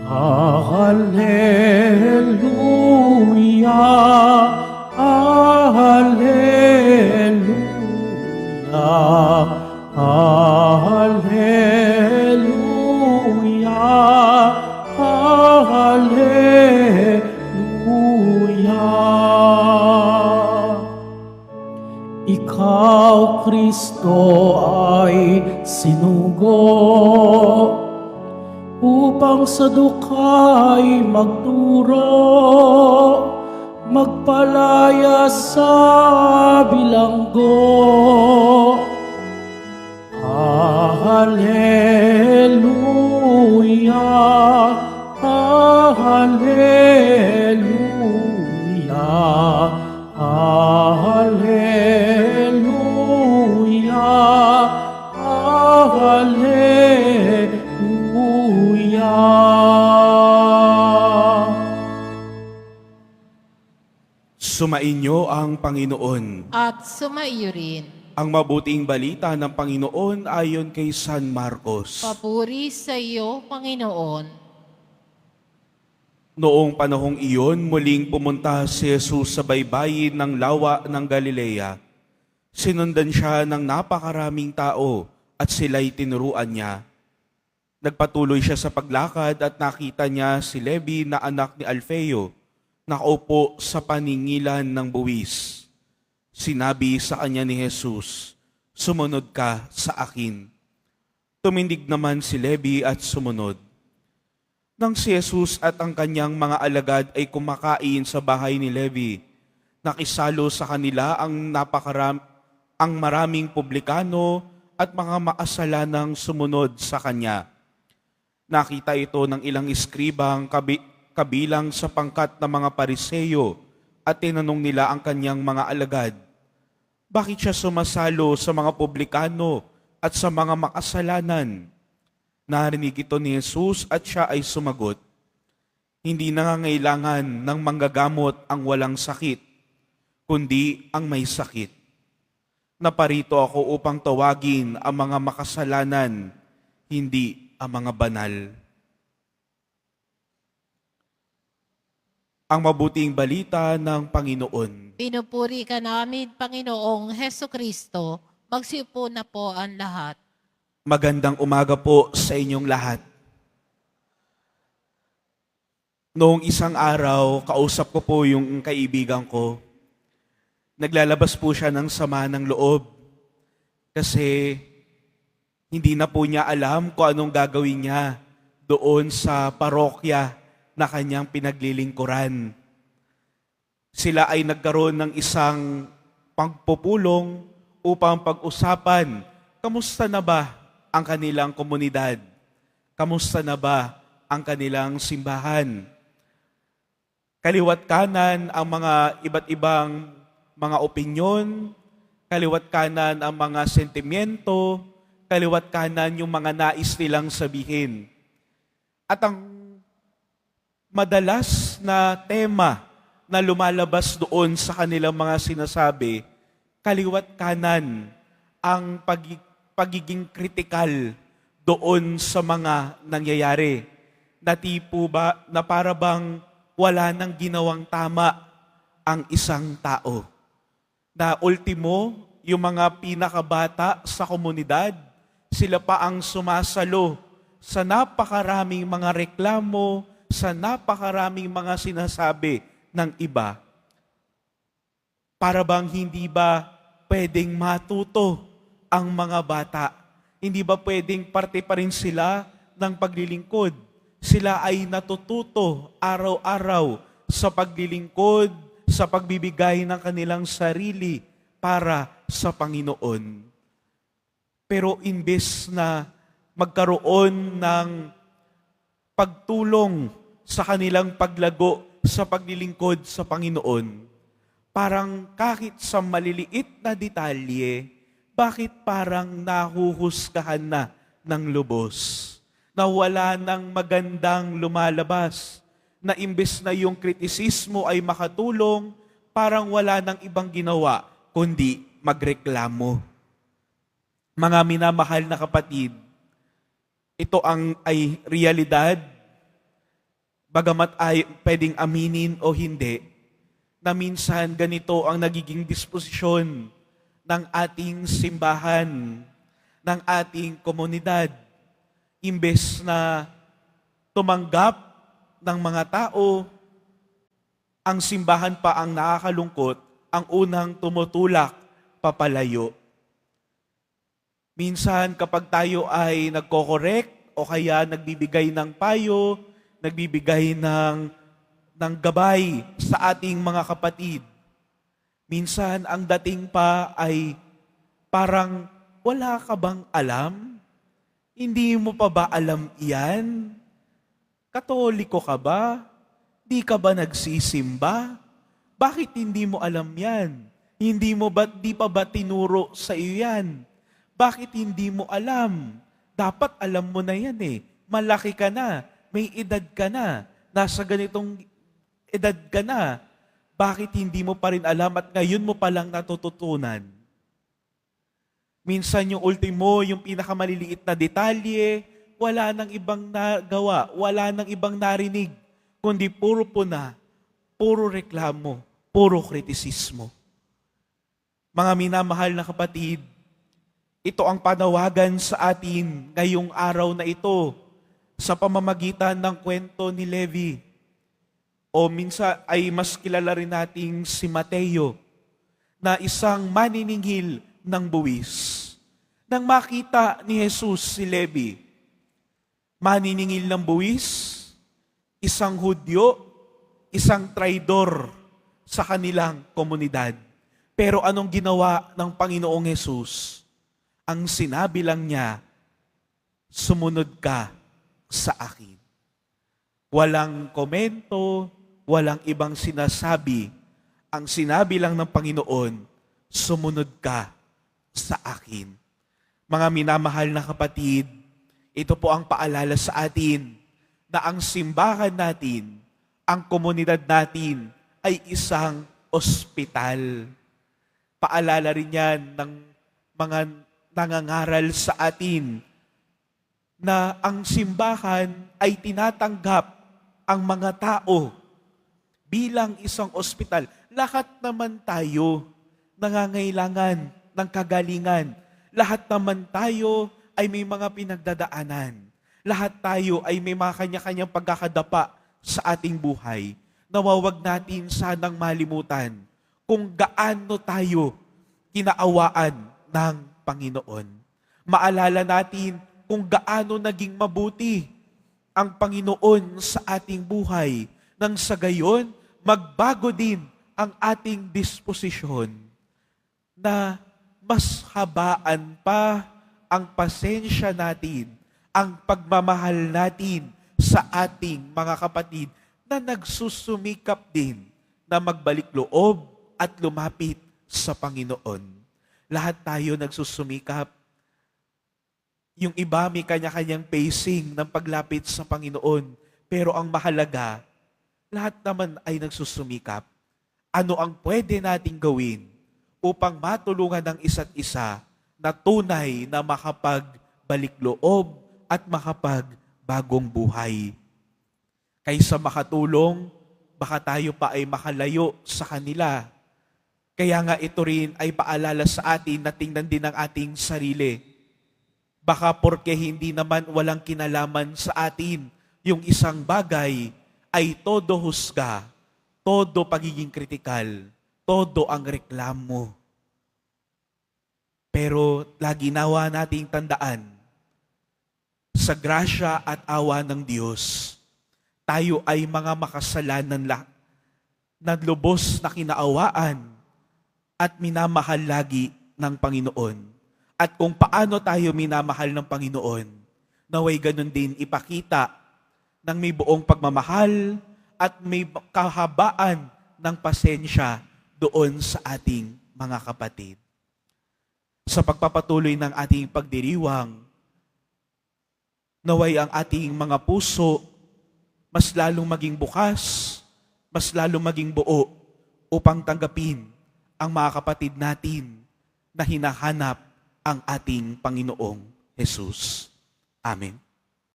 Alleluia, Alleluia, Alleluia, Alleluia. Ikaw, Kristo, ay sinugo upang sa dukay magturo, magpalaya sa bilanggo. Alleluia, Alleluia, Alleluia, Alleluia. Sumainyo ang Panginoon. At sumaiyo rin. Ang mabuting balita ng Panginoon ayon kay San Marcos. Papuri sa iyo, Panginoon. Noong panahong iyon, muling pumunta si Jesus sa baybayin ng lawa ng Galilea. Sinundan siya ng napakaraming tao at sila'y tinuruan niya. Nagpatuloy siya sa paglakad at nakita niya si Levi na anak ni Alfeo, nakaupo sa paningilan ng buwis. Sinabi sa kanya ni Jesus, "Sumunod ka sa akin." Tumindig naman si Levi at sumunod. Nang si Jesus at ang kanyang mga alagad ay kumakain sa bahay ni Levi, nakisalo sa kanila ang maraming publikano at mga maasalanang sumunod sa kanya. Nakita ito ng ilang eskribang kabilang sa pangkat ng mga Pariseyo at tinanong nila ang kanyang mga alagad, bakit siya sumasalo sa mga publikano at sa mga makasalanan? Narinig ito ni Jesus at siya ay sumagot, hindi nangangailangan ng manggagamot ang walang sakit, kundi ang may sakit. Naparito ako upang tawagin ang mga makasalanan, hindi ang mga banal. Ang mabuting balita ng Panginoon. Pinupuri ka namin, Panginoong Hesukristo. Magsiupo na po ang lahat. Magandang umaga po sa inyong lahat. Noong isang araw, kausap ko po yung kaibigan ko. Naglalabas po siya ng sama ng loob kasi hindi na po niya alam kung anong gagawin niya doon sa parokya na kanyang pinaglilingkuran. Sila ay nagkaroon ng isang pagpupulong upang pag-usapan, kamusta na ba ang kanilang komunidad? Kamusta na ba ang kanilang simbahan? Kaliwat kanan ang mga iba't ibang mga opinyon, kaliwat kanan ang mga sentimiento, kaliwat kanan yung mga nais nilang sabihin. At ang madalas na tema na lumalabas doon sa kanilang mga sinasabi, kaliwat kanan ang pagiging kritikal doon sa mga nangyayari. Na para bang wala nang ginawang tama ang isang tao. Na ultimo, yung mga pinakabata sa komunidad, sila pa ang sumasalo sa napakaraming mga reklamo, sa napakaraming mga sinasabi ng iba. Para bang hindi ba pwedeng matuto ang mga bata? Hindi ba pwedeng parte pa rin sila ng paglilingkod? Sila ay natututo araw-araw sa paglilingkod, sa pagbibigay ng kanilang sarili para sa Panginoon. Pero imbes na magkaroon ng pagtulong sa kanilang paglago sa paglilingkod sa Panginoon, parang kahit sa maliliit na detalye, bakit parang nahuhusgahan na ng lubos? Na wala nang magandang lumalabas, na imbes na yung kritisismo ay makatulong, parang wala nang ibang ginawa, kundi magreklamo. Mga minamahal na kapatid, ito ay realidad Bagamat ay pwedeng aminin o hindi, na minsan ganito ang nagiging disposisyon ng ating simbahan, ng ating komunidad. Imbes na tumanggap ng mga tao, ang simbahan pa ang nakakalungkot, ang unang tumutulak papalayo. Minsan kapag tayo ay nagko-correct o kaya nagbibigay ng payo, nagbibigay ng gabay sa ating mga kapatid, minsan ang dating pa ay parang wala ka bang alam? Hindi mo pa ba alam iyan? Katoliko ka ba? Di ka ba nagsisimba? Bakit hindi mo alam yan? Di pa ba tinuro sa iyo yan? Bakit hindi mo alam? Dapat alam mo na yan eh. Malaki ka na, may edad ka na, nasa ganitong edad ka na. Bakit hindi mo pa rin alam at ngayon mo palang natututunan? Minsan yung ultimo, yung pinakamaliliit na detalye, wala nang ibang nagawa, wala nang ibang narinig, kundi puro puna, puro reklamo, puro kritisismo. Mga minamahal na kapatid, ito ang panawagan sa atin ngayong araw na ito sa pamamagitan ng kwento ni Levi. O minsan ay mas kilala rin nating si Mateo na isang maniningil ng buwis. Nang makita ni Jesus si Levi, maniningil ng buwis, isang Hudyo, isang traidor sa kanilang komunidad. Pero anong ginawa ng Panginoong Jesus? Ang sinabi lang niya, sumunod ka sa akin. Walang komento, walang ibang sinasabi. Ang sinabi lang ng Panginoon, sumunod ka sa akin. Mga minamahal na kapatid, ito po ang paalala sa atin na ang simbahan natin, ang komunidad natin ay isang ospital. Paalala rin yan ng mga nangangaral sa atin na ang simbahan ay tinatanggap ang mga tao bilang isang ospital. Lahat naman tayo nangangailangan ng kagalingan. Lahat naman tayo ay may mga pinagdadaanan. Lahat tayo ay may mga kanya-kanyang pagkakadapa sa ating buhay. Nawawag natin sanang malimutan kung gaano tayo kinaawaan ng Panginoon. Maalala natin kung gaano naging mabuti ang Panginoon sa ating buhay nang sa gayon magbago din ang ating disposisyon na mas habaan pa ang pasensya natin, ang pagmamahal natin sa ating mga kapatid na nagsusumikap din na magbalik loob at lumapit sa Panginoon. Lahat tayo nagsusumikap. Yung iba may kanya-kanyang pacing ng paglapit sa Panginoon. Pero ang mahalaga, lahat naman ay nagsusumikap. Ano ang pwede nating gawin upang matulungan ng isa't isa na tunay na makapagbalik loob at makapagbagong buhay? Kaysa makatulong, baka tayo pa ay makalayo sa kanila. Kaya nga ito rin ay paalala sa atin na tingnan din ang ating sarili. Baka porke hindi naman walang kinalaman sa atin yung isang bagay ay todo husga, todo pagiging kritikal, todo ang reklamo. Pero lagi nawa nating tandaan, sa grasya at awa ng Diyos, tayo ay mga makasalanan na lubos na kinaawaan at minamahal lagi ng Panginoon. At kung paano tayo minamahal ng Panginoon, naway ganun din ipakita ng may buong pagmamahal at may kahabaan ng pasensya doon sa ating mga kapatid. Sa pagpapatuloy ng ating pagdiriwang, naway ang ating mga puso mas lalong maging bukas, mas lalong maging buo upang tanggapin ang mga kapatid natin na hinahanap ang ating Panginoong Jesus. Amen.